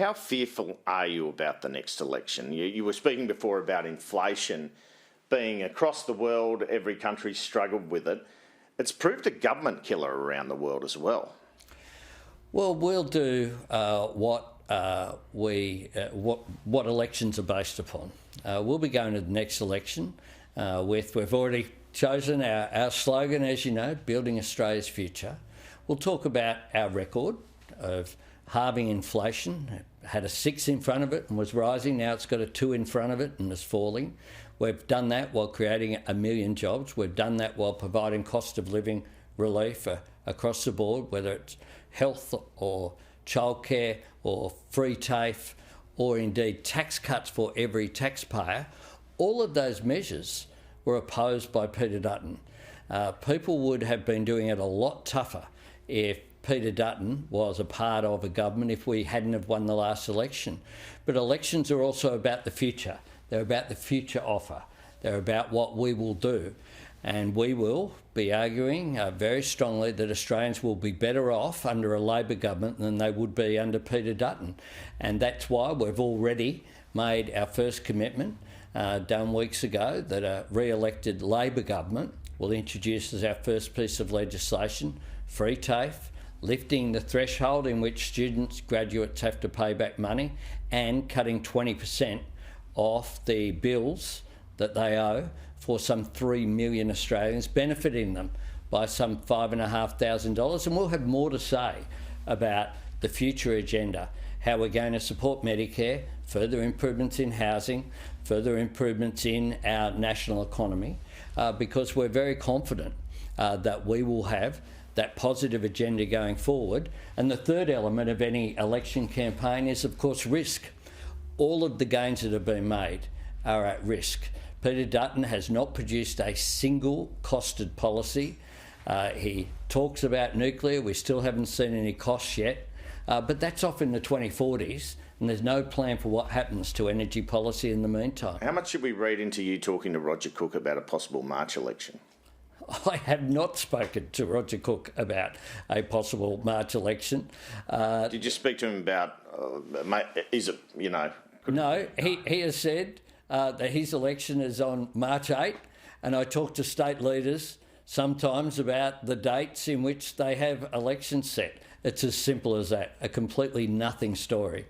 how fearful are you about the next election? You were speaking before about inflation being across the world, every country's struggled with it. It's proved a government killer around the world as well. Well, we'll do what elections are based upon. We'll be going to the next election we've already chosen our slogan, as you know, building Australia's future. We'll talk about our record of halving inflation. It had a 6 in front of it and was rising. Now it's got a 2 in front of it and is falling. We've done that while creating 1 million jobs. We've done that while providing cost of living relief across the board, whether it's health or childcare or free TAFE or indeed tax cuts for every taxpayer. All of those measures were opposed by Peter Dutton. People would have been doing it a lot tougher if Peter Dutton was a part of a government, if we hadn't have won the last election. But elections are also about the future. They're about the future offer. They're about what we will do. And we will be arguing very strongly that Australians will be better off under a Labor government than they would be under Peter Dutton. And that's why we've already made our first commitment done weeks ago that a re-elected Labor government will introduce as our first piece of legislation free TAFE, lifting the threshold in which students, graduates have to pay back money, and cutting 20% off the bills that they owe for some 3 million Australians, benefiting them by some $5,500. And we'll have more to say about the future agenda, how we're going to support Medicare, further improvements in housing, further improvements in our national economy, because we're very confident that we will have that positive agenda going forward. And the third element of any election campaign is, of course, risk. All of the gains that have been made are at risk. Peter Dutton has not produced a single costed policy. He talks about nuclear. We still haven't seen any costs yet, but that's off in the 2040s, and there's no plan for what happens to energy policy in the meantime. How much should we read into you talking to Roger Cook about a possible March election? I have not spoken to Roger Cook about a possible March election. Did you speak to him about, is it, you know... No, he has said that his election is on March 8, and I talk to state leaders sometimes about the dates in which they have elections set. It's as simple as that, a completely nothing story.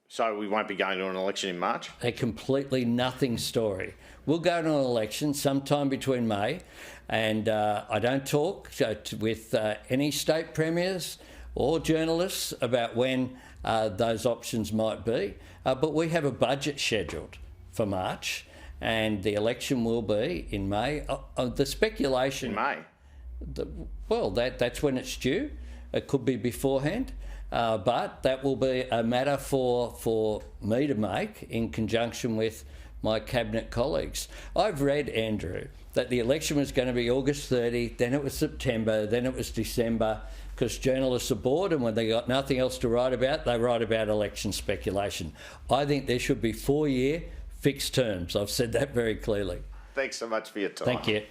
So we won't be going to an election in March? A completely nothing story. We'll go to an election sometime between May, and I don't talk with any state premiers or journalists about when those options might be, but we have a budget scheduled for March, and the election will be in May. The speculation... In May? That's when it's due. It could be beforehand. But that will be a matter for me to make in conjunction with my cabinet colleagues. I've read, Andrew, that the election was going to be August 30, then it was September, then it was December, because journalists are bored, and when they got nothing else to write about, they write about election speculation. I think there should be 4-year fixed terms. I've said that very clearly. Thanks so much for your time. Thank you.